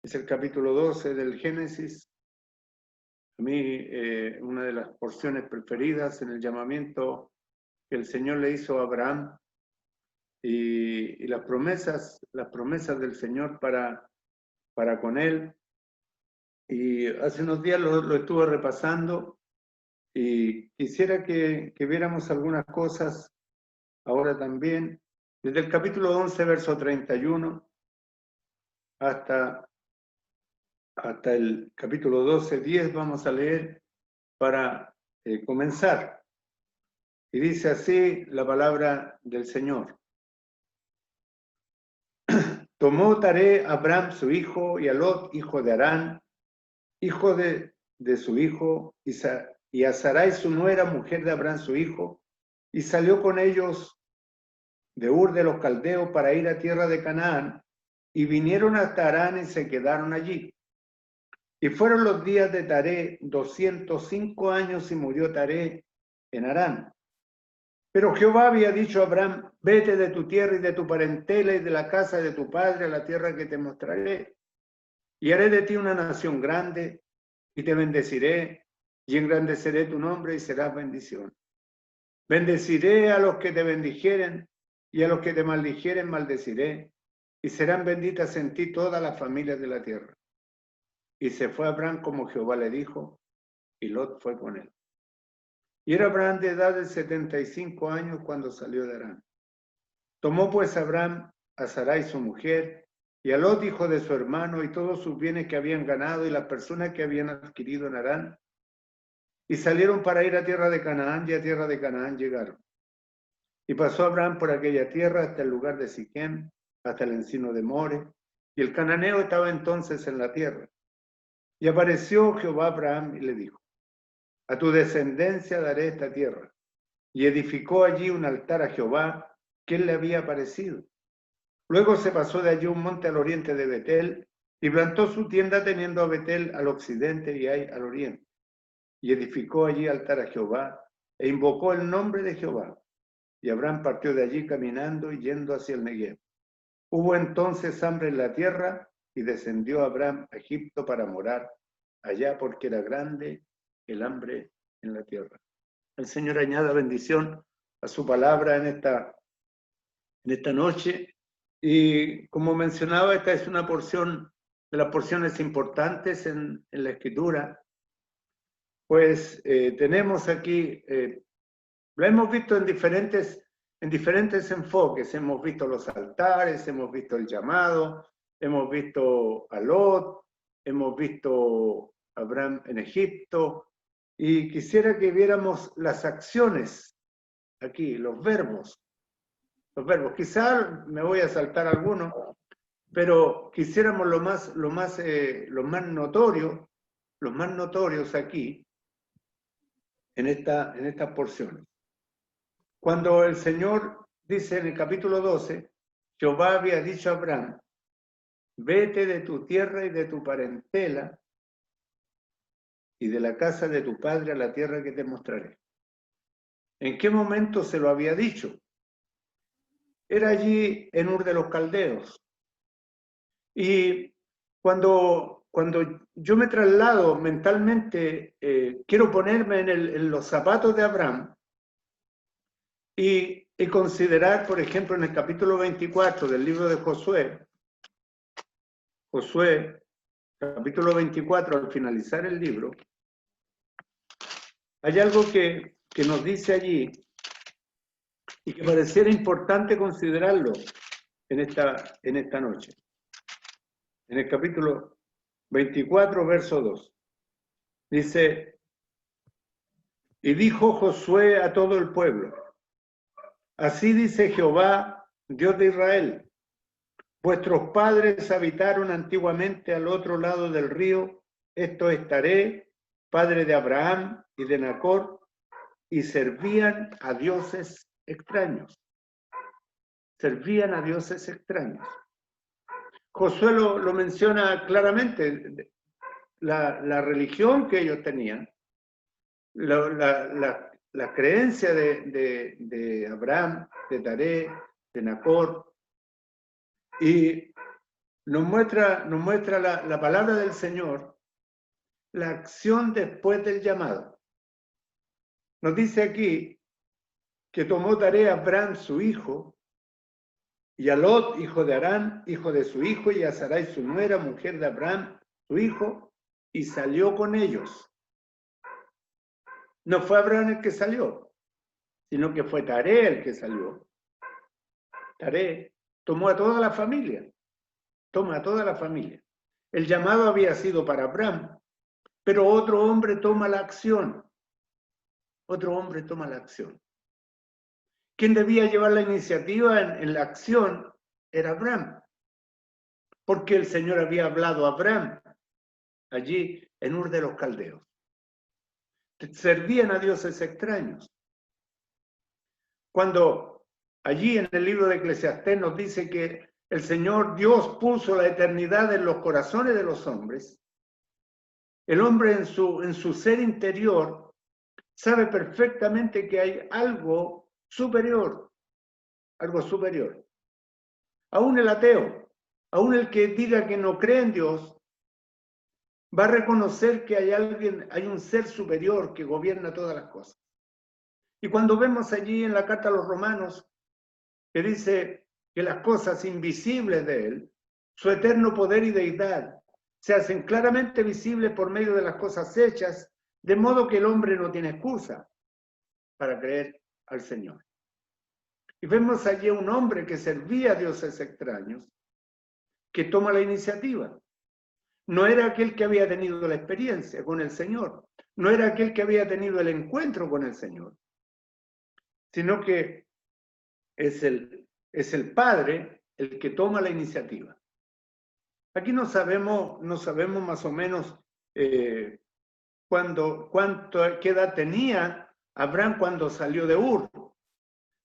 Es el capítulo 12 del Génesis. A mí, una de las porciones preferidas en el llamamiento que el Señor le hizo a Abraham y las promesas del Señor para con él. Y hace unos días lo estuve repasando y quisiera que viéramos algunas cosas ahora también. Desde el capítulo 11, verso 31, hasta el capítulo 12, 10 vamos a leer para comenzar. Y dice así la palabra del Señor. Tomó Taré a Abraham su hijo y a Lot, hijo de Harán, hijo de su hijo, y a Sarai su nuera, mujer de Abraham su hijo, y salió con ellos de Ur de los Caldeos para ir a tierra de Canaán, y vinieron hasta Harán y se quedaron allí. Y fueron los días de Taré 205 años y murió Taré en Harán. Pero Jehová había dicho a Abraham, vete de tu tierra y de tu parentela y de la casa de tu padre a la tierra que te mostraré. Y haré de ti una nación grande y te bendeciré y engrandeceré tu nombre y serás bendición. Bendeciré a los que te bendijeren y a los que te maldijeren maldeciré y serán benditas en ti todas las familias de la tierra. Y se fue Abraham como Jehová le dijo, y Lot fue con él. Y era Abraham de edad de 75 años cuando salió de Harán. Tomó pues Abraham a Sarai su mujer, y a Lot hijo de su hermano, y todos sus bienes que habían ganado, y las personas que habían adquirido en Harán, y salieron para ir a tierra de Canaán, y a tierra de Canaán llegaron. Y pasó Abraham por aquella tierra hasta el lugar de Siquem, hasta el encino de More, y el cananeo estaba entonces en la tierra. Y apareció Jehová a Abraham y le dijo, a tu descendencia daré esta tierra. Y edificó allí un altar a Jehová, que él le había aparecido. Luego se pasó de allí un monte al oriente de Betel, y plantó su tienda teniendo a Betel al occidente y Ai al oriente. Y edificó allí altar a Jehová, e invocó el nombre de Jehová. Y Abraham partió de allí caminando y yendo hacia el Negev. Hubo entonces hambre en la tierra, y descendió Abraham a Egipto para morar allá, porque era grande el hambre en la tierra. El Señor añada bendición a su palabra en esta noche. Y como mencionaba, esta es una porción de las porciones importantes en la Escritura. Pues tenemos aquí, lo hemos visto en diferentes enfoques. Hemos visto los altares, hemos visto el llamado, hemos visto a Lot, hemos visto a Abraham en Egipto. Y quisiera que viéramos las acciones aquí, los verbos. Quizás me voy a saltar algunos, pero quisiéramos los más notorios aquí, en estas porciones. Cuando el Señor dice en el capítulo 12, Jehová había dicho a Abraham, vete de tu tierra y de tu parentela y de la casa de tu padre a la tierra que te mostraré. ¿En qué momento se lo había dicho? Era allí en Ur de los Caldeos. Y cuando yo me traslado mentalmente, quiero ponerme en los zapatos de Abraham y considerar, por ejemplo, en el capítulo 24 del libro de Josué, capítulo 24, al finalizar el libro, hay algo que nos dice allí y que pareciera importante considerarlo en esta noche. En el capítulo 24, verso 2. Dice, y dijo Josué a todo el pueblo, así dice Jehová, Dios de Israel, vuestros padres habitaron antiguamente al otro lado del río, esto es Taré, padre de Abraham y de Nacor, y servían a dioses extraños. Servían a dioses extraños. Josué lo menciona claramente, la religión que ellos tenían, la creencia de Abraham, de Taré, de Nacor, y nos muestra la palabra del Señor, la acción después del llamado. Nos dice aquí que tomó tarea Abraham su hijo, y a Lot, hijo de Harán, hijo de su hijo, y a Sarai su nuera, mujer de Abraham, su hijo, y salió con ellos. No fue Abraham el que salió, sino que fue Taré el que salió. Taré tomó a toda la familia, toma a toda la familia. El llamado había sido para Abraham, pero otro hombre toma la acción. Otro hombre toma la acción. Quien debía llevar la iniciativa en la acción era Abraham, porque el Señor había hablado a Abraham allí en Ur de los Caldeos. Servían a dioses extraños. Cuando allí en el libro de Eclesiastés nos dice que el Señor Dios puso la eternidad en los corazones de los hombres, el hombre en su ser interior sabe perfectamente que hay algo superior, algo superior. Aún el ateo, aún el que diga que no cree en Dios, va a reconocer que hay un ser superior que gobierna todas las cosas. Y cuando vemos allí en la carta a los Romanos, que dice que las cosas invisibles de Él, su eterno poder y deidad, se hacen claramente visibles por medio de las cosas hechas, de modo que el hombre no tiene excusa para creer al Señor. Y vemos allí un hombre que servía a dioses extraños, que toma la iniciativa. No era aquel que había tenido la experiencia con el Señor, no era aquel que había tenido el encuentro con el Señor, sino que es el Padre el que toma la iniciativa. Aquí no sabemos más o menos qué edad tenía Abraham cuando salió de Ur.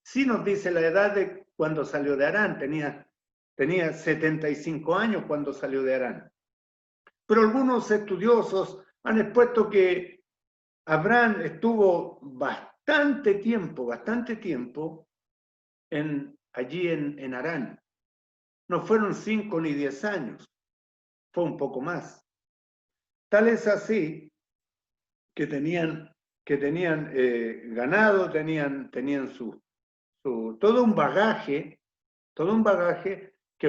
Sí nos dice la edad de cuando salió de Harán, tenía 75 años cuando salió de Harán. Pero algunos estudiosos han expuesto que Abraham estuvo bastante tiempo allí en Harán. No fueron 5 ni 10 años, fue un poco más. Tal es así que tenían ganado, tenían todo un bagaje que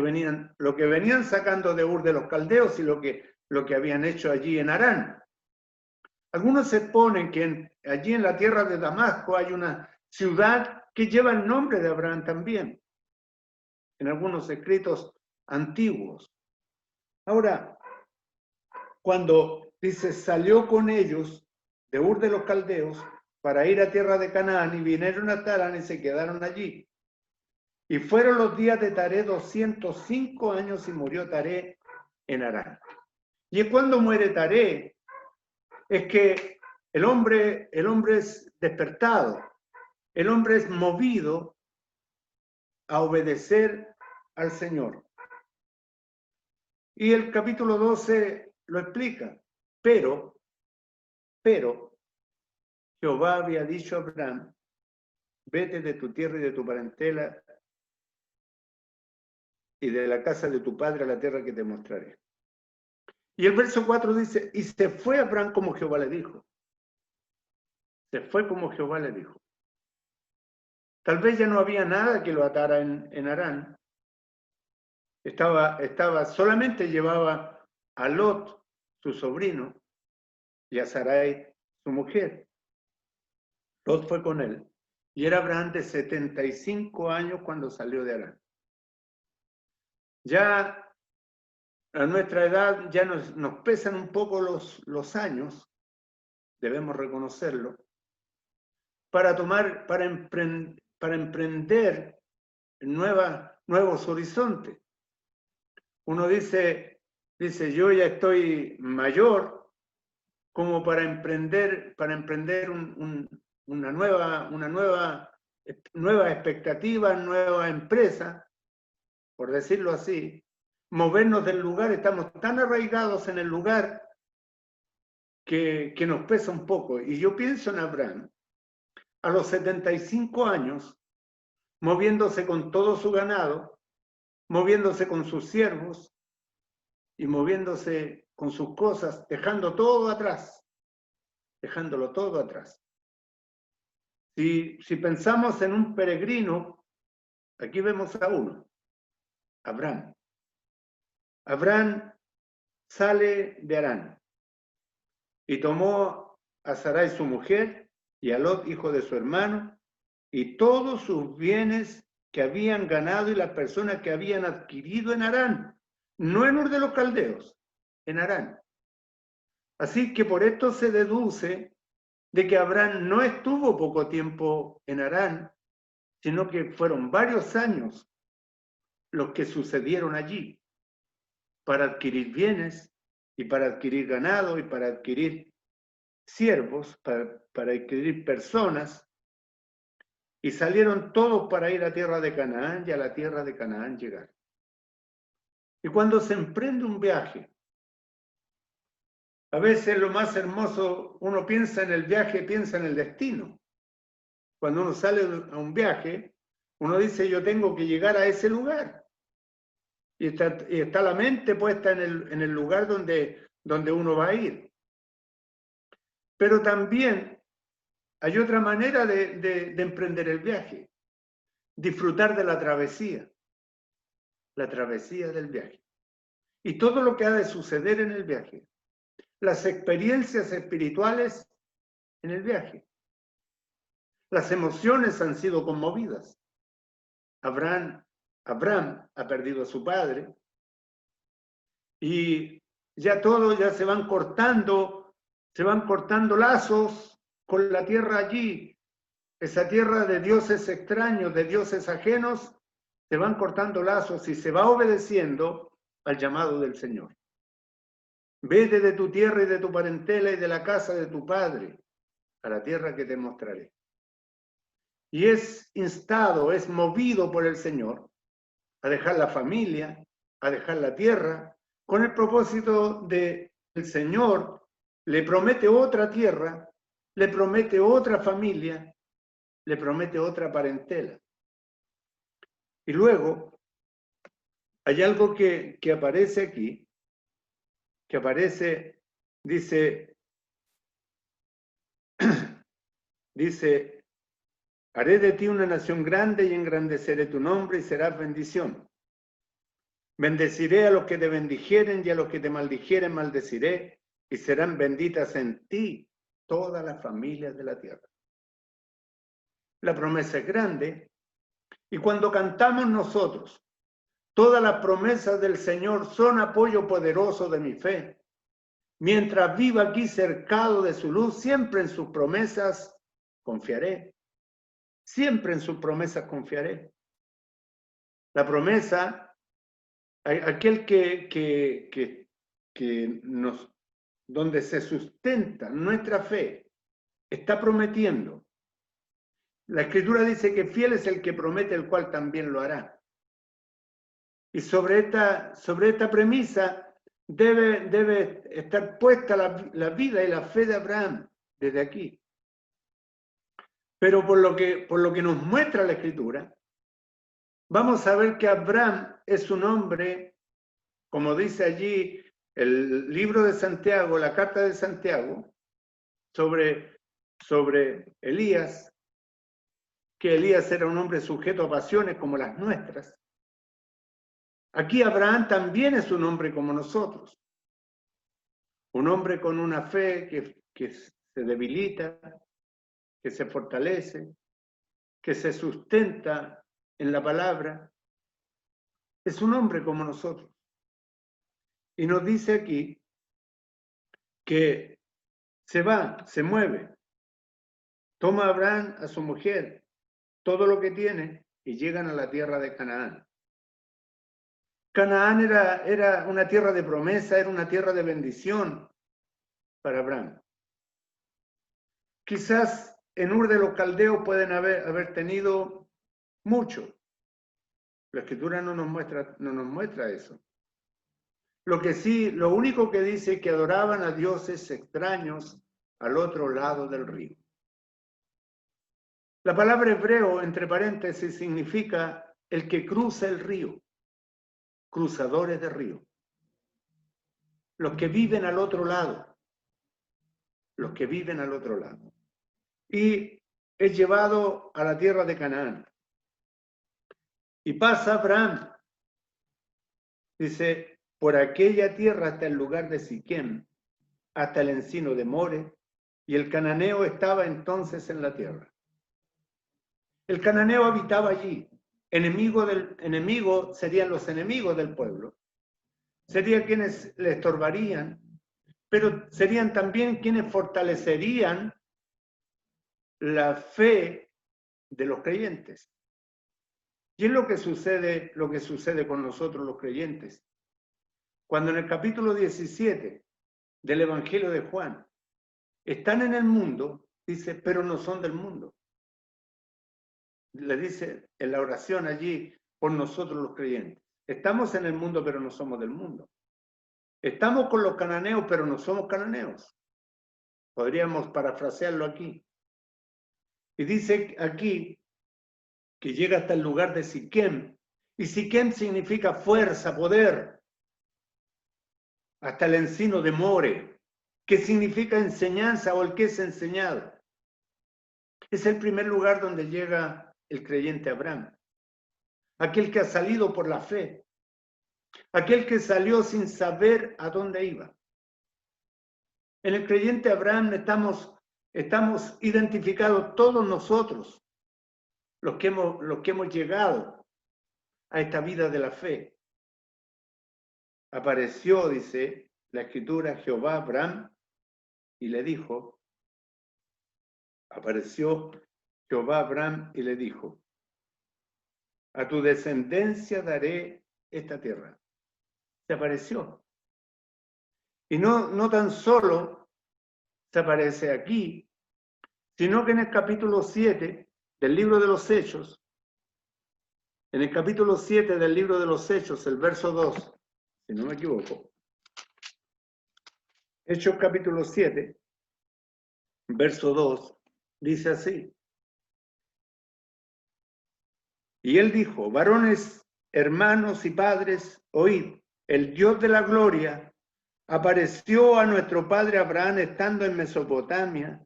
lo que venían sacando de Ur de los Caldeos y lo que habían hecho allí en Harán. Algunos exponen que allí en la tierra de Damasco hay una ciudad que lleva el nombre de Abraham también, en algunos escritos antiguos. Ahora, cuando dice salió con ellos de Ur de los Caldeos para ir a tierra de Canaán y vinieron a Tarán y se quedaron allí. Y fueron los días de Taré 205 años y murió Taré en Harán. Y es cuando muere Taré, es que el hombre es despertado, el hombre es movido a obedecer al Señor. Y el capítulo 12 lo explica, pero Jehová había dicho a Abraham, vete de tu tierra y de tu parentela y de la casa de tu padre a la tierra que te mostraré. Y el verso 4 dice, y se fue Abraham como Jehová le dijo. Se fue como Jehová le dijo. Tal vez ya no había nada que lo atara en Harán. Solamente llevaba a Lot, su sobrino, y a Sarai, su mujer. Lot fue con él. Y era Abraham de 75 años cuando salió de Harán. Ya a nuestra edad ya nos pesan un poco los años, debemos reconocerlo, para emprender nuevos horizontes. Uno dice, yo ya estoy mayor como para emprender una nueva expectativa, nueva empresa, por decirlo así, movernos del lugar, estamos tan arraigados en el lugar que nos pesa un poco. Y yo pienso en Abraham, a los 75 años, moviéndose con todo su ganado, moviéndose con sus siervos, y moviéndose con sus cosas, dejando todo atrás, dejándolo todo atrás. Si pensamos en un peregrino, aquí vemos a uno, Abraham. Abraham sale de Harán y tomó a Sarai su mujer y a Lot, hijo de su hermano, y todos sus bienes que habían ganado y las personas que habían adquirido en Harán, no en Ur de los Caldeos, en Harán. Así que por esto se deduce de que Abraham no estuvo poco tiempo en Harán, sino que fueron varios años los que sucedieron allí para adquirir bienes y para adquirir ganado y para adquirir siervos, para adquirir personas, y salieron todos para ir a tierra de Canaán y a la tierra de Canaán llegar. Y cuando se emprende un viaje, a veces lo más hermoso, uno piensa en el viaje, piensa en el destino. Cuando uno sale a un viaje, uno dice, yo tengo que llegar a ese lugar. Y está la mente puesta en el lugar donde uno va a ir. Pero también hay otra manera de emprender el viaje. Disfrutar de la travesía del viaje. Y todo lo que ha de suceder en el viaje. Las experiencias espirituales en el viaje. Las emociones han sido conmovidas. Abraham ha perdido a su padre y ya se van cortando lazos con la tierra allí. Esa tierra de dioses extraños, de dioses ajenos, se van cortando lazos y se va obedeciendo al llamado del Señor. Vete de tu tierra y de tu parentela y de la casa de tu padre a la tierra que te mostraré. Y es instado, es movido por el Señor a dejar la familia, a dejar la tierra, con el propósito de el Señor le promete otra tierra, le promete otra familia, le promete otra parentela. Y luego hay algo que aparece aquí, que aparece, dice, haré de ti una nación grande y engrandeceré tu nombre y serás bendición. Bendeciré a los que te bendijeren y a los que te maldijeren maldeciré y serán benditas en ti todas las familias de la tierra. La promesa es grande y cuando cantamos nosotros, todas las promesas del Señor son apoyo poderoso de mi fe. Mientras viva aquí cercado de su luz, siempre en sus promesas confiaré. Siempre en sus promesas confiaré. La promesa, aquel donde se sustenta nuestra fe, está prometiendo. La Escritura dice que fiel es el que promete, el cual también lo hará. Y sobre esta premisa debe estar puesta la vida y la fe de Abraham desde aquí. Pero por lo que nos muestra la Escritura, vamos a ver que Abraham es un hombre, como dice allí el libro de Santiago, la carta de Santiago, sobre Elías, que Elías era un hombre sujeto a pasiones como las nuestras. Aquí Abraham también es un hombre como nosotros, un hombre con una fe que se debilita, que se fortalece, que se sustenta en la palabra. Es un hombre como nosotros. Y nos dice aquí que se mueve, toma a Abraham, a su mujer, todo lo que tiene y llegan a la tierra de Canaán. Canaán era una tierra de promesa, era una tierra de bendición para Abraham. Quizás en Ur de los Caldeos pueden haber tenido mucho. La Escritura no nos muestra eso. Lo único que dice es que adoraban a dioses extraños al otro lado del río. La palabra hebreo, entre paréntesis, significa el que cruza el río, cruzadores de río. los que viven al otro lado, los que viven al otro lado. Y es llevado a la tierra de Canaán. Y pasa Abraham, dice, por aquella tierra hasta el lugar de Siquem, hasta el encino de More, y el cananeo estaba entonces en la tierra. El cananeo habitaba allí. Enemigo serían los enemigos del pueblo. Serían quienes le estorbarían, pero serían también quienes fortalecerían la fe de los creyentes. Y es lo que sucede con nosotros los creyentes. Cuando en el capítulo 17 del Evangelio de Juan están en el mundo, dice, pero no son del mundo. Le dice en la oración allí por nosotros los creyentes. Estamos en el mundo, pero no somos del mundo. Estamos con los cananeos, pero no somos cananeos. Podríamos parafrasearlo aquí. Y dice aquí que llega hasta el lugar de Siquem. Y Siquem significa fuerza, poder. Hasta el encino de More, que significa enseñanza o el que es enseñado. Es el primer lugar donde llega el creyente Abraham. Aquel que ha salido por la fe. Aquel que salió sin saber a dónde iba. En el creyente Abraham estamos identificados todos nosotros, los que hemos llegado a esta vida de la fe. Apareció, dice la escritura, Jehová a Abraham y le dijo, apareció Jehová a Abraham y le dijo, a tu descendencia daré esta tierra. Se apareció. Y no tan solo se aparece aquí, sino que en el capítulo 7 del libro de los Hechos, en el capítulo 7 del libro de los Hechos, el verso 2, si no me equivoco, Hechos capítulo 7, verso 2, dice así. Y él dijo, varones, hermanos y padres, oíd, el Dios de la gloria apareció a nuestro padre Abraham estando en Mesopotamia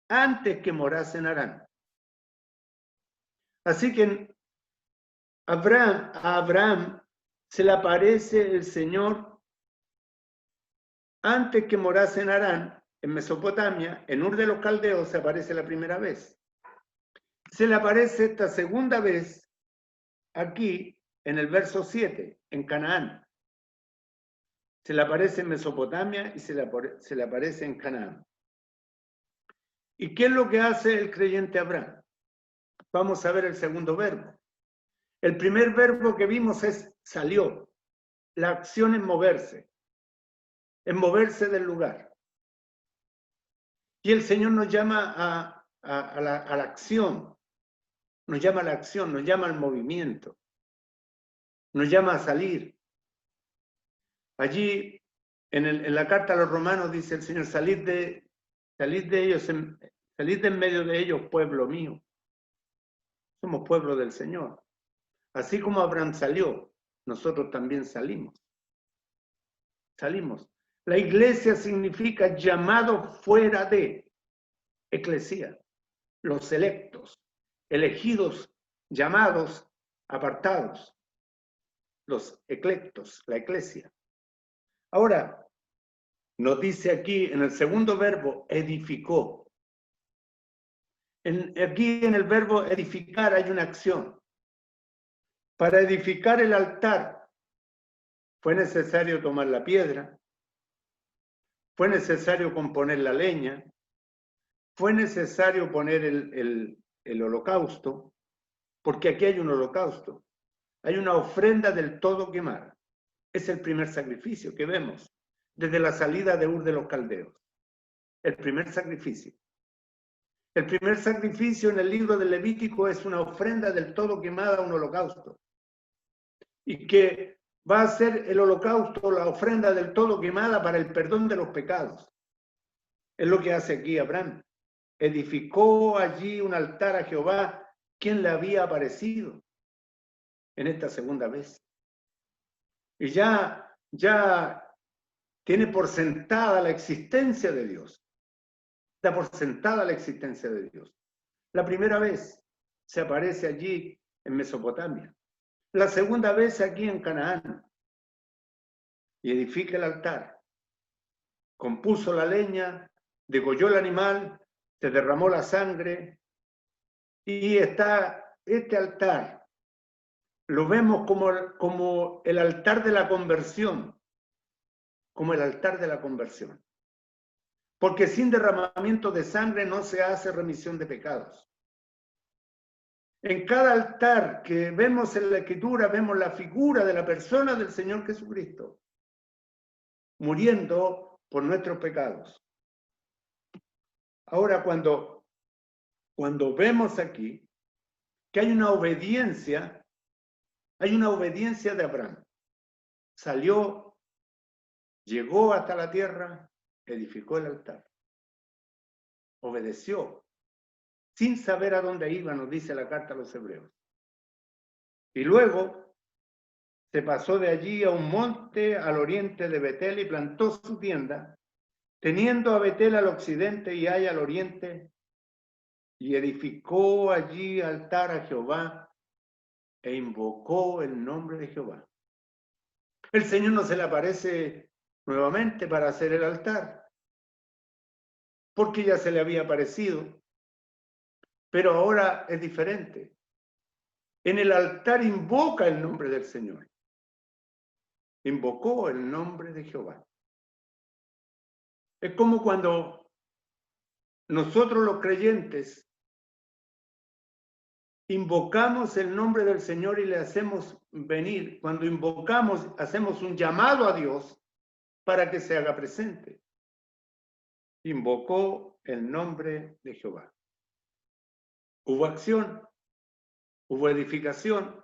antes que morase en Harán. Así que a Abraham se le aparece el Señor antes que morase en Harán, en Mesopotamia, en Ur de los Caldeos se aparece la primera vez. Se le aparece esta segunda vez aquí en el verso 7, en Canaán. Se le aparece en Mesopotamia y se le aparece en Canaán. ¿Y qué es lo que hace el creyente Abraham? Vamos a ver el segundo verbo. El primer verbo que vimos es salió. La acción es moverse del lugar. Y el Señor nos llama a la acción, nos llama a la acción, nos llama al movimiento, nos llama a salir. Allí, en la carta a los romanos dice el Señor, salid de ellos, salid de en medio de ellos, pueblo mío. Somos pueblo del Señor. Así como Abraham salió, nosotros también salimos. Salimos. La iglesia significa llamado fuera de eclesía. Los electos, elegidos, llamados, apartados. Los eclectos, la eclesia. Ahora, nos dice aquí en el segundo verbo, edificó. Aquí en el verbo edificar hay una acción. Para edificar el altar fue necesario tomar la piedra, fue necesario componer la leña, fue necesario poner el holocausto, porque aquí hay un holocausto, hay una ofrenda del todo quemada. Es el primer sacrificio que vemos desde la salida de Ur de los Caldeos. El primer sacrificio. El primer sacrificio en el libro del Levítico es una ofrenda del todo quemada, un holocausto. Y que va a ser el holocausto, la ofrenda del todo quemada para el perdón de los pecados. Es lo que hace aquí Abraham. Edificó allí un altar a Jehová, quien le había aparecido en esta segunda vez. Y ya tiene por sentada la existencia de Dios. Da por sentada la existencia de Dios. La primera vez se aparece allí en Mesopotamia. La segunda vez aquí en Canaán. Y edifica el altar. Compuso la leña, degolló el animal, se derramó la sangre. Y está este altar. Lo vemos como el altar de la conversión. Como el altar de la conversión. Porque sin derramamiento de sangre no se hace remisión de pecados. En cada altar que vemos en la Escritura, vemos la figura de la persona del Señor Jesucristo, muriendo por nuestros pecados. Ahora, cuando vemos aquí que hay una obediencia de Abraham. Salió, llegó hasta la tierra, edificó el altar. Obedeció, sin saber a dónde iba, nos dice la carta a los hebreos. Y luego se pasó de allí a un monte al oriente de Betel y plantó su tienda, teniendo a Betel al occidente y Ai al oriente, y edificó allí altar a Jehová e invocó el nombre de Jehová. El Señor no se le aparece nuevamente para hacer el altar, porque ya se le había aparecido, pero ahora es diferente. En el altar invoca el nombre del Señor. Invocó el nombre de Jehová. Es como cuando nosotros los creyentes invocamos el nombre del Señor y le hacemos venir. Cuando invocamos, hacemos un llamado a Dios para que se haga presente. Invocó el nombre de Jehová. Hubo acción, hubo edificación,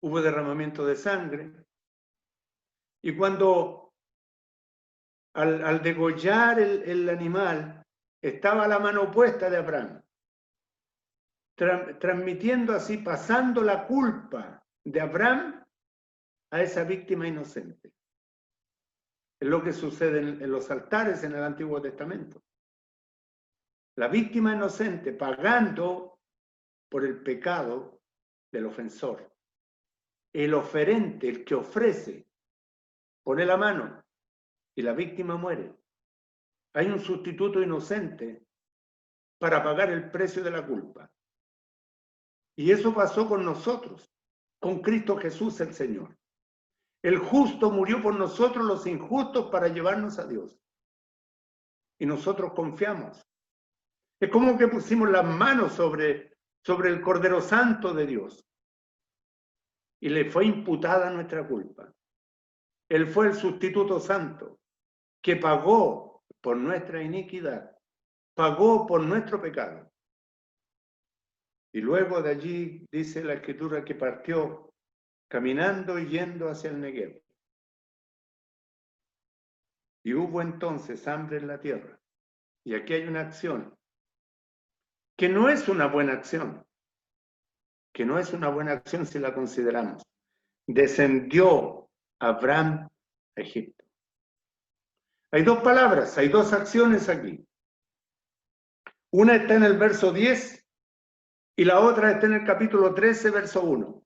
hubo derramamiento de sangre. Y cuando al degollar el animal, estaba la mano puesta de Abraham, transmitiendo así, pasando la culpa de Abraham a esa víctima inocente. Es lo que sucede en los altares en el Antiguo Testamento. La víctima inocente pagando por el pecado del ofensor. El oferente, el que ofrece, pone la mano y la víctima muere. Hay un sustituto inocente para pagar el precio de la culpa. Y eso pasó con nosotros, con Cristo Jesús el Señor. El justo murió por nosotros los injustos para llevarnos a Dios. Y nosotros confiamos. Es como que pusimos las manos sobre el Cordero Santo de Dios. Y le fue imputada nuestra culpa. Él fue el sustituto santo que pagó por nuestra iniquidad, pagó por nuestro pecado. Y luego de allí dice la Escritura que partió caminando y yendo hacia el Negev. Y hubo entonces hambre en la tierra. Y aquí hay una acción que no es una buena acción, que no es una buena acción si la consideramos. Descendió Abraham a Egipto. Hay dos palabras, hay dos acciones aquí. Una está en el verso 10 y la otra está en el capítulo 13, verso 1.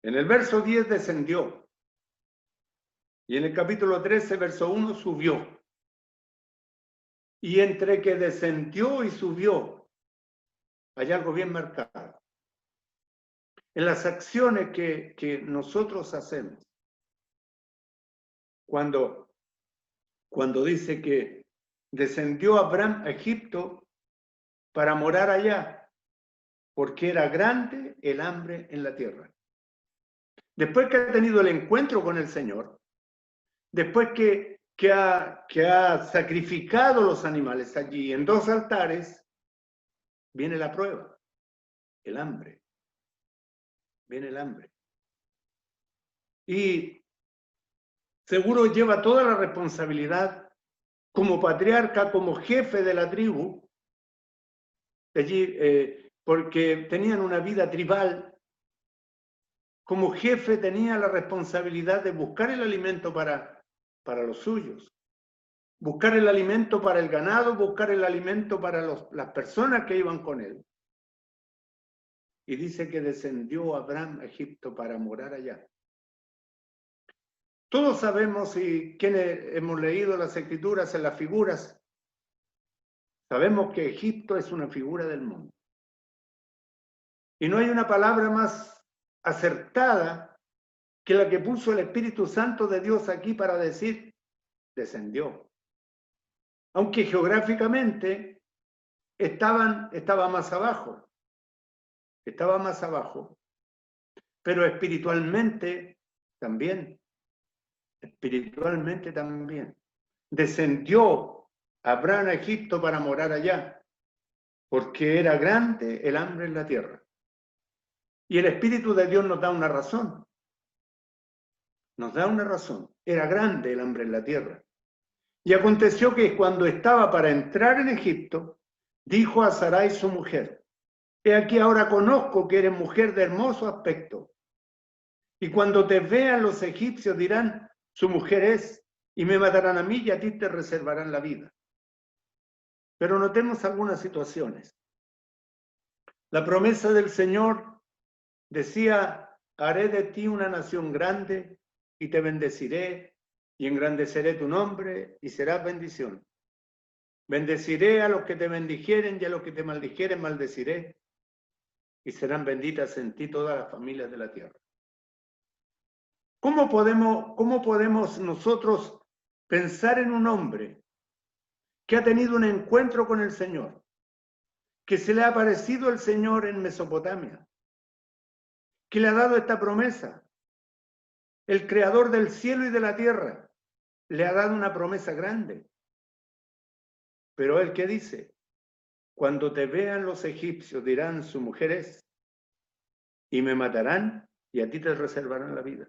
En el verso 10 descendió y en el capítulo 13, verso 1 subió. Y entre que descendió y subió, hay algo bien marcado. En las acciones que nosotros hacemos, cuando dice que descendió Abraham a Egipto para morar allá, porque era grande el hambre en la tierra. Después que ha tenido el encuentro con el Señor, después que ha sacrificado los animales allí en dos altares, viene la prueba, el hambre. Viene el hambre. Y seguro lleva toda la responsabilidad como patriarca, como jefe de la tribu, allí, porque tenían una vida tribal. Como jefe tenía la responsabilidad de buscar el alimento para para los suyos, buscar el alimento para el ganado, buscar el alimento para las personas que iban con él. Y dice que descendió Abraham a Egipto para morar allá. Todos sabemos, y quienes hemos leído las escrituras en las figuras, sabemos que Egipto es una figura del mundo. Y no hay una palabra más acertada que la que puso el Espíritu Santo de Dios aquí para decir, descendió. Aunque geográficamente estaba más abajo. Estaba más abajo. Pero espiritualmente también. Espiritualmente también. Descendió Abraham a Egipto para morar allá, porque era grande el hambre en la tierra. Y el Espíritu de Dios nos da una razón. Nos da una razón. Era grande el hambre en la tierra. Y aconteció que cuando estaba para entrar en Egipto, dijo a Sarai su mujer, he aquí ahora conozco que eres mujer de hermoso aspecto. Y cuando te vean los egipcios dirán, su mujer es, y me matarán a mí y a ti te reservarán la vida. Pero notemos algunas situaciones. La promesa del Señor decía, haré de ti una nación grande y te bendeciré y engrandeceré tu nombre y serás bendición. Bendeciré a los que te bendijeren y a los que te maldijeren maldeciré y serán benditas en ti todas las familias de la tierra. ¿Cómo podemos nosotros pensar en un hombre que ha tenido un encuentro con el Señor, que se le ha aparecido el Señor en Mesopotamia, que le ha dado esta promesa? El creador del cielo y de la tierra le ha dado una promesa grande. Pero él, ¿qué dice? Cuando te vean los egipcios dirán, su mujer es, y me matarán y a ti te reservarán la vida.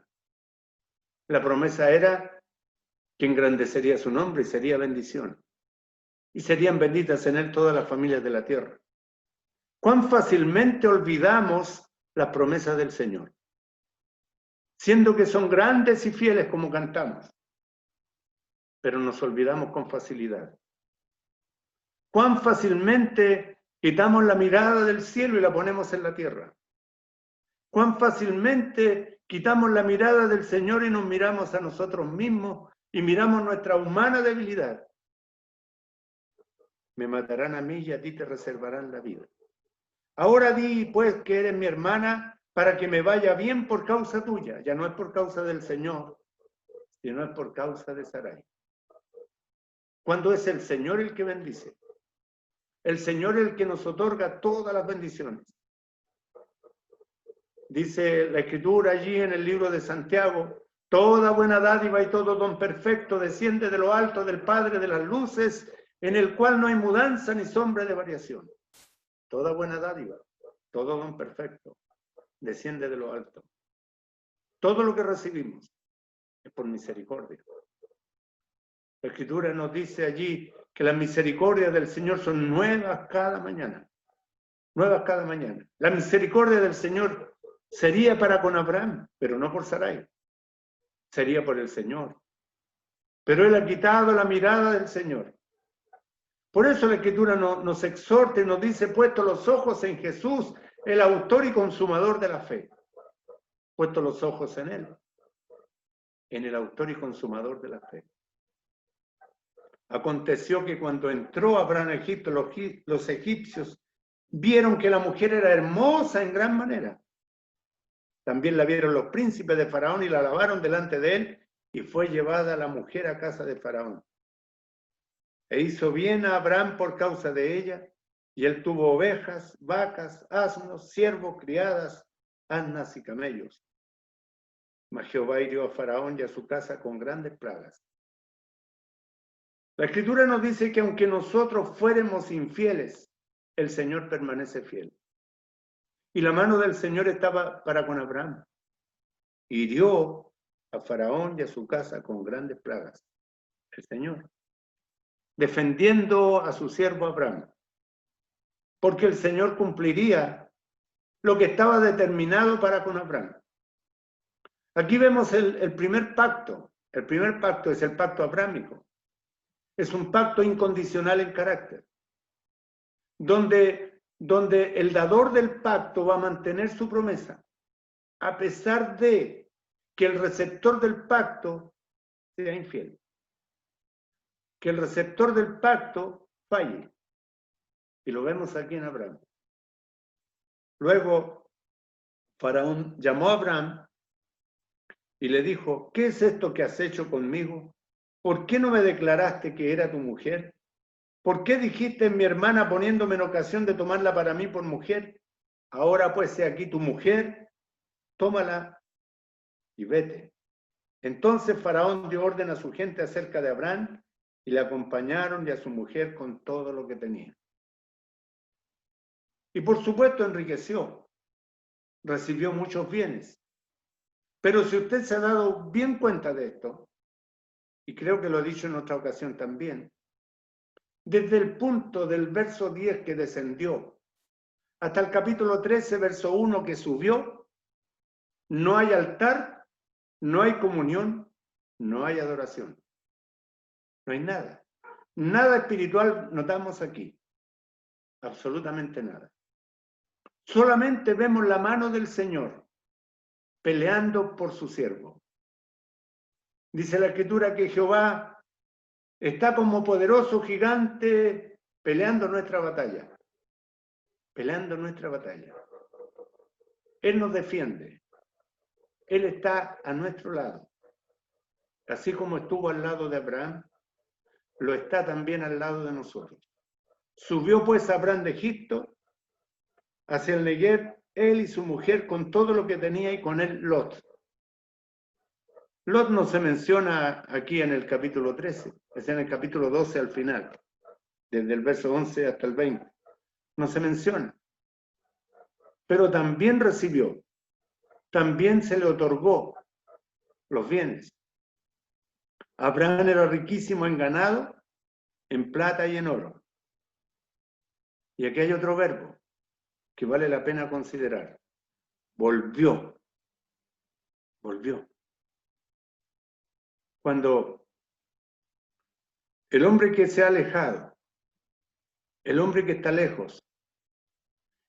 La promesa era que engrandecería su nombre y sería bendición. Y serían benditas en él todas las familias de la tierra. ¿Cuán fácilmente olvidamos las promesas del Señor? Siendo que son grandes y fieles como cantamos, pero nos olvidamos con facilidad. ¿Cuán fácilmente quitamos la mirada del cielo y la ponemos en la tierra? ¿Cuán fácilmente quitamos la mirada del Señor y nos miramos a nosotros mismos y miramos nuestra humana debilidad? Me matarán a mí y a ti te reservarán la vida. Ahora di pues que eres mi hermana para que me vaya bien por causa tuya. Ya no es por causa del Señor, sino es por causa de Sarai. Cuando es el Señor el que bendice. El Señor el que nos otorga todas las bendiciones. Dice la Escritura allí en el libro de Santiago, toda buena dádiva y todo don perfecto desciende de lo alto del Padre de las luces, en el cual no hay mudanza ni sombra de variación. Toda buena dádiva, todo don perfecto, desciende de lo alto. Todo lo que recibimos es por misericordia. La Escritura nos dice allí que las misericordias del Señor son nuevas cada mañana. Nuevas cada mañana. La misericordia del Señor sería para con Abraham, pero no por Sarai. Sería por el Señor. Pero él ha quitado la mirada del Señor. Por eso la Escritura nos exhorta y nos dice, puesto los ojos en Jesús, el autor y consumador de la fe. Puesto los ojos en él, en el autor y consumador de la fe. Aconteció que cuando entró Abraham a Egipto, los egipcios vieron que la mujer era hermosa en gran manera. También la vieron los príncipes de Faraón y la alabaron delante de él, y fue llevada la mujer a casa de Faraón. E hizo bien a Abraham por causa de ella, y él tuvo ovejas, vacas, asnos, siervos, criadas, asnas y camellos. Mas Jehová hirió a Faraón y a su casa con grandes plagas. La Escritura nos dice que aunque nosotros fuéramos infieles, el Señor permanece fiel. Y la mano del Señor estaba para con Abraham. Hirió a Faraón y a su casa con grandes plagas. El Señor. Defendiendo a su siervo Abraham. Porque el Señor cumpliría lo que estaba determinado para con Abraham. Aquí vemos el primer pacto El primer pacto es el pacto abrámico. Es un pacto incondicional en carácter, donde el dador del pacto va a mantener su promesa, a pesar de que el receptor del pacto sea infiel, que el receptor del pacto falle. Y lo vemos aquí en Abraham. Luego, Faraón llamó a Abraham y le dijo, ¿qué es esto que has hecho conmigo? ¿Por qué no me declaraste que era tu mujer? ¿Por qué dijiste mi hermana poniéndome en ocasión de tomarla para mí por mujer? Ahora pues sea aquí tu mujer, tómala y vete. Entonces Faraón dio orden a su gente acerca de Abraham y le acompañaron y a su mujer con todo lo que tenía. Y por supuesto enriqueció, recibió muchos bienes. Pero si usted se ha dado bien cuenta de esto, y creo que lo he dicho en otra ocasión también, desde el punto del verso 10 que descendió hasta el capítulo 13, verso 1 que subió, no hay altar, no hay comunión, no hay adoración. No hay nada. Nada espiritual notamos aquí. Absolutamente nada. Solamente vemos la mano del Señor peleando por su siervo. Dice la Escritura que Jehová está como poderoso gigante peleando nuestra batalla. Peleando nuestra batalla. Él nos defiende. Él está a nuestro lado. Así como estuvo al lado de Abraham, lo está también al lado de nosotros. Subió pues Abraham de Egipto hacia el Negev, él y su mujer con todo lo que tenía y con él Lot. Lot no se menciona aquí en el capítulo 13, es en el capítulo 12 al final, desde el verso 11 hasta el 20. No se menciona. Pero también recibió, también se le otorgó los bienes. Abraham era riquísimo en ganado, en plata y en oro. Y aquí hay otro verbo que vale la pena considerar. Volvió. Volvió. Cuando el hombre que se ha alejado, el hombre que está lejos,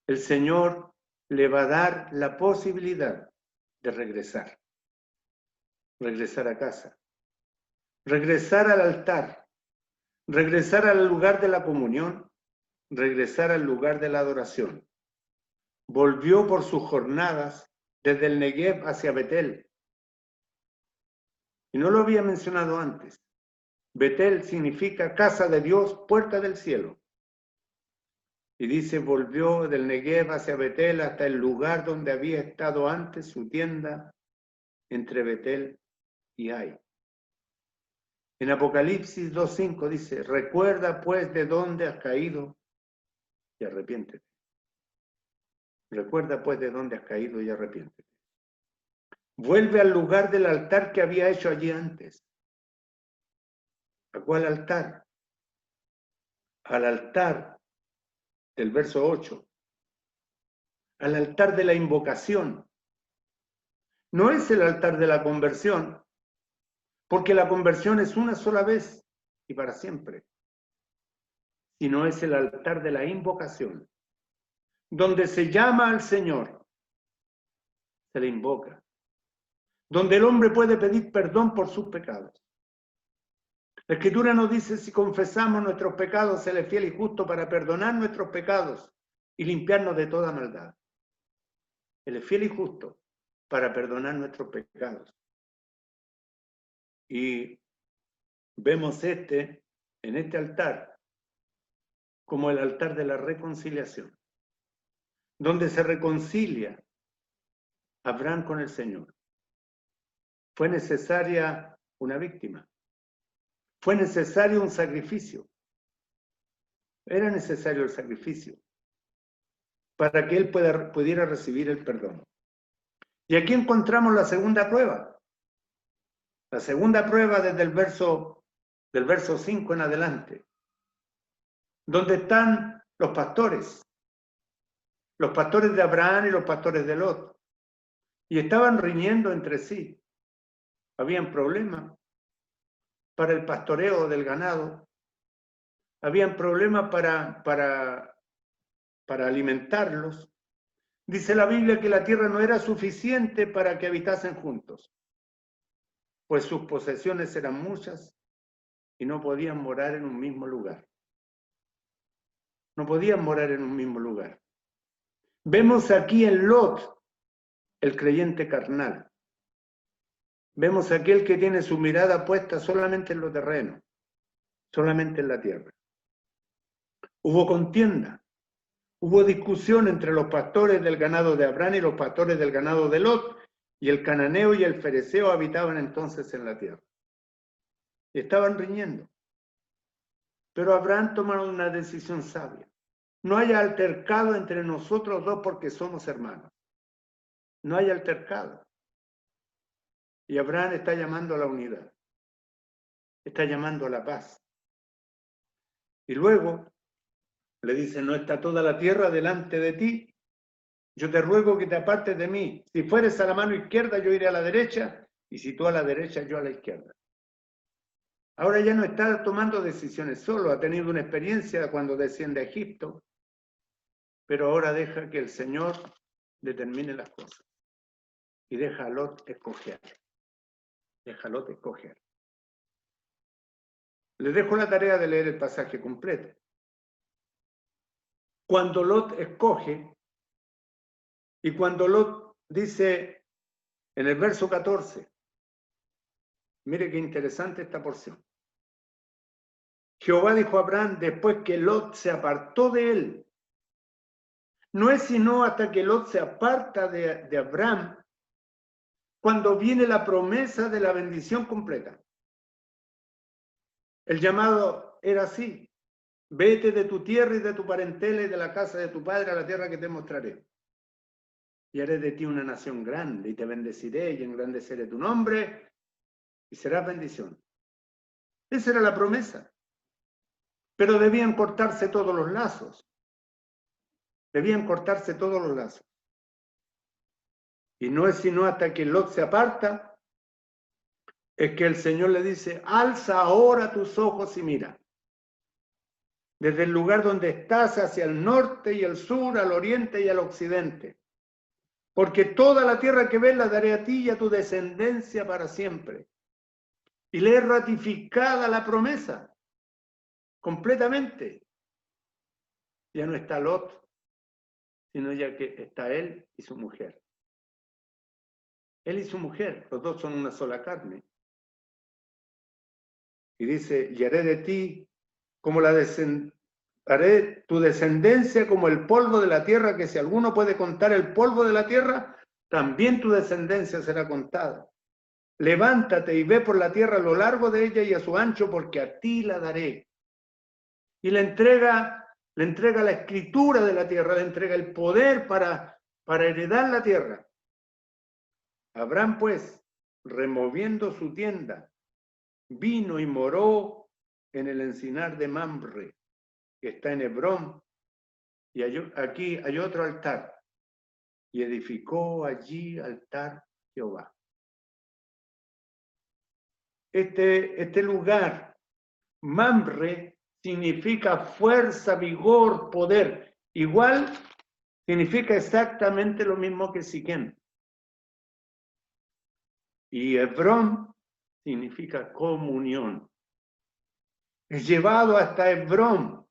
el Señor le va a dar la posibilidad de regresar. Regresar a casa. Regresar al altar. Regresar al lugar de la comunión. Regresar al lugar de la adoración. Volvió por sus jornadas desde el Negev hacia Betel. Y no lo había mencionado antes. Betel significa casa de Dios, puerta del cielo. Y dice, volvió del Negev hacia Betel hasta el lugar donde había estado antes su tienda entre Betel y Ai. En Apocalipsis 2:5 dice, recuerda pues de dónde has caído y arrepiéntete. Recuerda pues de dónde has caído y arrepiéntete. Vuelve al lugar del altar que había hecho allí antes. ¿A cuál altar? Al altar del verso 8. Al altar de la invocación. No es el altar de la conversión, porque la conversión es una sola vez y para siempre, sino es el altar de la invocación, donde se llama al Señor, se le invoca, donde el hombre puede pedir perdón por sus pecados. La Escritura nos dice, si confesamos nuestros pecados, Él es fiel y justo para perdonar nuestros pecados y limpiarnos de toda maldad. Él es fiel y justo para perdonar nuestros pecados. Y vemos en este altar como el altar de la reconciliación, donde se reconcilia Abraham con el Señor. Fue necesaria una víctima. Fue necesario un sacrificio. Era necesario el sacrificio para que él pudiera recibir el perdón. Y aquí encontramos la segunda prueba. La segunda prueba desde el verso 5 en adelante, donde están los pastores de Abraham y los pastores de Lot, y estaban riñendo entre sí. Habían problemas, para el pastoreo del ganado, habían problemas para alimentarlos. Dice la Biblia que la tierra no era suficiente para que habitasen juntos, pues sus posesiones eran muchas y no podían morar en un mismo lugar. No podían morar en un mismo lugar. Vemos aquí en Lot, el creyente carnal. Vemos aquel que tiene su mirada puesta solamente en lo terreno, solamente en la tierra. Hubo contienda, hubo discusión entre los pastores del ganado de Abraham y los pastores del ganado de Lot, y el cananeo y el fereceo habitaban entonces en la tierra. Y estaban riñendo. Pero Abraham tomó una decisión sabia. No hay altercado entre nosotros dos porque somos hermanos. No hay altercado. Y Abraham está llamando a la unidad. Está llamando a la paz. Y luego le dice, no está toda la tierra delante de ti. Yo te ruego que te apartes de mí. Si fueres a la mano izquierda, yo iré a la derecha. Y si tú a la derecha, yo a la izquierda. Ahora ya no está tomando decisiones solo. Ha tenido una experiencia cuando desciende a Egipto. Pero ahora deja que el Señor determine las cosas. Y deja a Lot escoger. Deja a Lot escoger. Les dejo la tarea de leer el pasaje completo. Cuando Lot escoge, y cuando Lot dice en el verso 14, mire qué interesante esta porción. Jehová dijo a Abraham después que Lot se apartó de él. No es sino hasta que Lot se aparta de Abraham cuando viene la promesa de la bendición completa. El llamado era así. Vete de tu tierra y de tu parentela y de la casa de tu padre a la tierra que te mostraré. Y haré de ti una nación grande y te bendeciré y engrandeceré tu nombre y serás bendición. Esa era la promesa. Pero debían cortarse todos los lazos. Debían cortarse todos los lazos. Y no es sino hasta que Lot se aparta, es que el Señor le dice, alza ahora tus ojos y mira. Desde el lugar donde estás hacia el norte y el sur, al oriente y al occidente. Porque toda la tierra que ves la daré a ti y a tu descendencia para siempre. Y le es ratificada la promesa. Completamente. Ya no está Lot, sino ya que está él y su mujer. Él y su mujer, los dos son una sola carne. Y dice, y haré de ti como haré tu descendencia como el polvo de la tierra, que si alguno puede contar el polvo de la tierra, también tu descendencia será contada. Levántate y ve por la tierra a lo largo de ella y a su ancho, porque a ti la daré. Y le entrega la escritura de la tierra, le entrega el poder para heredar la tierra. Abraham, pues, removiendo su tienda, vino y moró en el encinar de Mamre, que está en Hebrón, y aquí hay otro altar, y edificó allí altar a Jehová. Este lugar, Mamre, significa fuerza, vigor, poder. Igual significa exactamente lo mismo que Siquem. Y Hebrón significa comunión. Es llevado hasta Hebrón,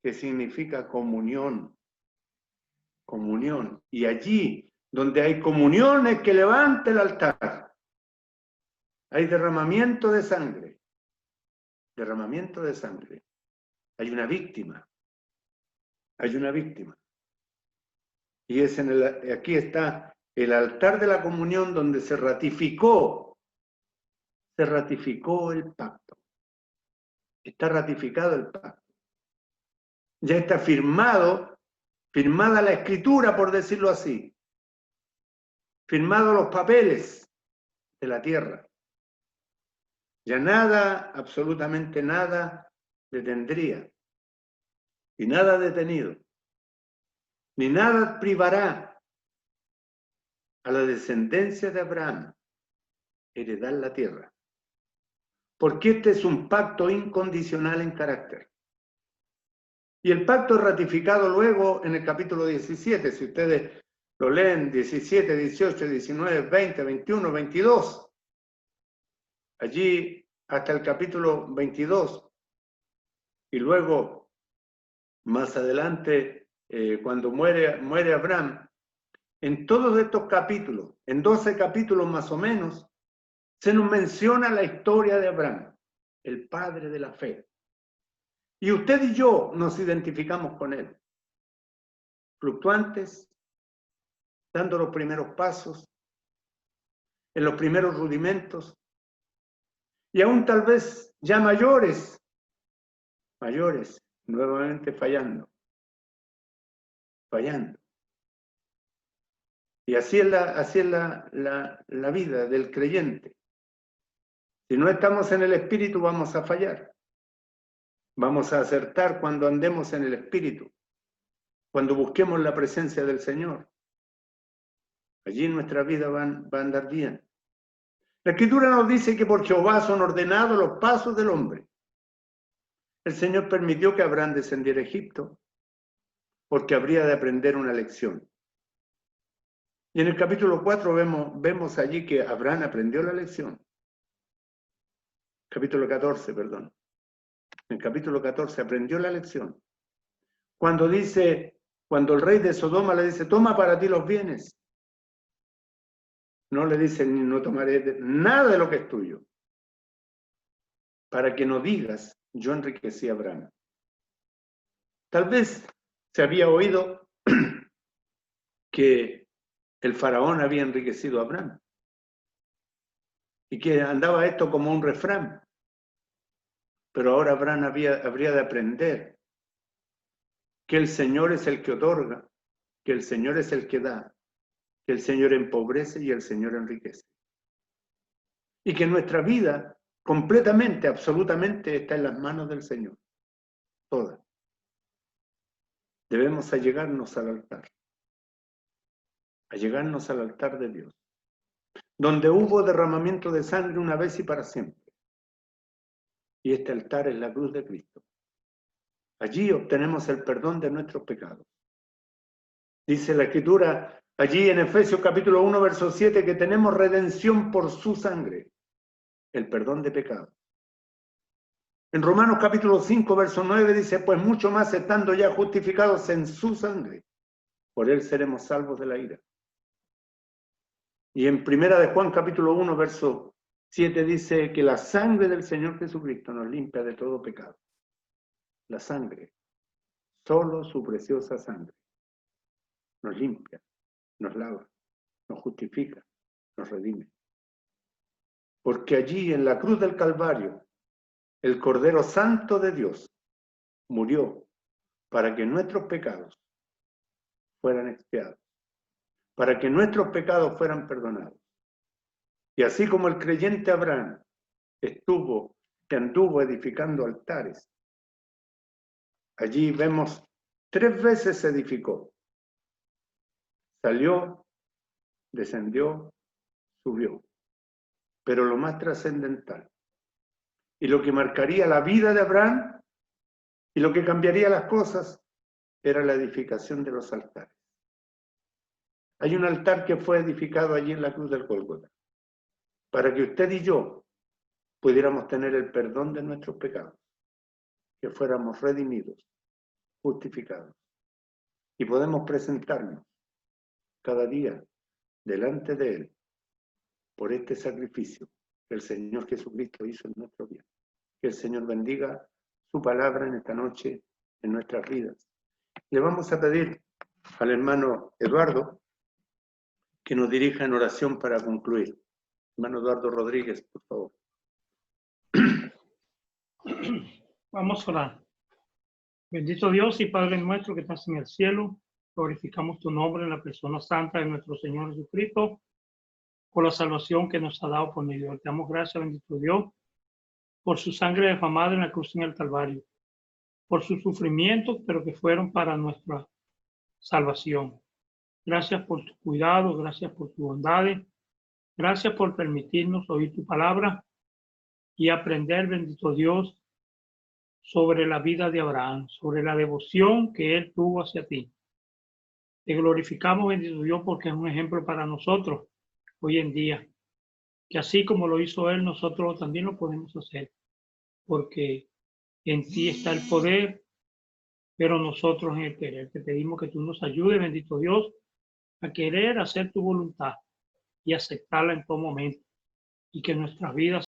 que significa comunión. Comunión. Y allí, donde hay comunión, es que levanta el altar. Hay derramamiento de sangre. Derramamiento de sangre. Hay una víctima. Hay una víctima. Y es aquí está el altar de la comunión donde se ratificó el pacto. Está ratificado el pacto. Ya está firmada la escritura, por decirlo así. Firmados los papeles de la tierra. Ya nada, absolutamente nada, detendría. Y nada detenido. Ni nada privará a la descendencia de Abraham heredar la tierra. Porque este es un pacto incondicional en carácter. Y el pacto es ratificado luego en el capítulo 17. Si ustedes lo leen, 17, 18, 19, 20, 21, 22. Allí hasta el capítulo 22. Y luego, más adelante, cuando muere Abraham, en todos estos capítulos, en 12 capítulos más o menos, se nos menciona la historia de Abraham, el padre de la fe. Y usted y yo nos identificamos con él. Fluctuantes, dando los primeros pasos, en los primeros rudimentos, y aún tal vez ya mayores, nuevamente fallando. Y así es la vida del creyente. Si no estamos en el Espíritu, vamos a fallar. Vamos a acertar cuando andemos en el Espíritu, cuando busquemos la presencia del Señor. Allí nuestra vida va a andar bien. La Escritura nos dice que por Jehová son ordenados los pasos del hombre. El Señor permitió que Abraham descendiera a Egipto porque habría de aprender una lección. Y en el capítulo 4 vemos allí que Abraham aprendió la lección. Capítulo 14, perdón. En el capítulo 14 aprendió la lección. Cuando el rey de Sodoma le dice, toma para ti los bienes. No le dice, no tomaré nada de lo que es tuyo. Para que no digas, yo enriquecí a Abraham. Tal vez se había oído que el faraón había enriquecido a Abraham. Y que andaba esto como un refrán. Pero ahora Abraham habría de aprender que el Señor es el que otorga, que el Señor es el que da, que el Señor empobrece y el Señor enriquece. Y que nuestra vida completamente, absolutamente está en las manos del Señor. Toda. Debemos allegarnos al altar. Allegarnos al altar de Dios. Donde hubo derramamiento de sangre una vez y para siempre. Y este altar es la cruz de Cristo. Allí obtenemos el perdón de nuestros pecados. Dice la Escritura allí en Efesios capítulo 1, verso 7, que tenemos redención por su sangre, el perdón de pecados. En Romanos capítulo 5, verso 9 dice, pues mucho más estando ya justificados en su sangre, por él seremos salvos de la ira. Y en Primera de Juan capítulo 1, verso 7 dice que la sangre del Señor Jesucristo nos limpia de todo pecado. La sangre, solo su preciosa sangre, nos limpia, nos lava, nos justifica, nos redime. Porque allí en la cruz del Calvario, el Cordero Santo de Dios murió para que nuestros pecados fueran expiados, para que nuestros pecados fueran perdonados. Y así como el creyente Abraham anduvo edificando altares, allí vemos 3 veces se edificó. Salió, descendió, subió. Pero lo más trascendental y lo que marcaría la vida de Abraham y lo que cambiaría las cosas era la edificación de los altares. Hay un altar que fue edificado allí en la cruz del Gólgota para que usted y yo pudiéramos tener el perdón de nuestros pecados, que fuéramos redimidos, justificados y podemos presentarnos cada día delante de Él por este sacrificio que el Señor Jesucristo hizo en nuestro bien. Que el Señor bendiga su palabra en esta noche, en nuestras vidas. Le vamos a pedir al hermano Eduardo que nos dirija en oración para concluir. Hermano Eduardo Rodríguez, por favor. Vamos a orar. Bendito Dios y Padre nuestro que estás en el cielo, glorificamos tu nombre en la persona santa de nuestro Señor Jesucristo, por la salvación que nos ha dado por medio de él. Te damos gracias, bendito Dios, por su sangre derramada en la cruz en el Calvario, por sus sufrimientos, pero que fueron para nuestra salvación. Gracias por tu cuidado, gracias por tu bondad, Gracias por permitirnos oír tu palabra y aprender, bendito Dios, sobre la vida de Abraham, sobre la devoción que él tuvo hacia ti. Te glorificamos, bendito Dios, porque es un ejemplo para nosotros hoy en día, que así como lo hizo él, nosotros también lo podemos hacer, porque en ti está el poder, pero nosotros en el querer. Te pedimos que tú nos ayudes, bendito Dios, a querer hacer tu voluntad y aceptarla en todo momento, y que nuestras vidas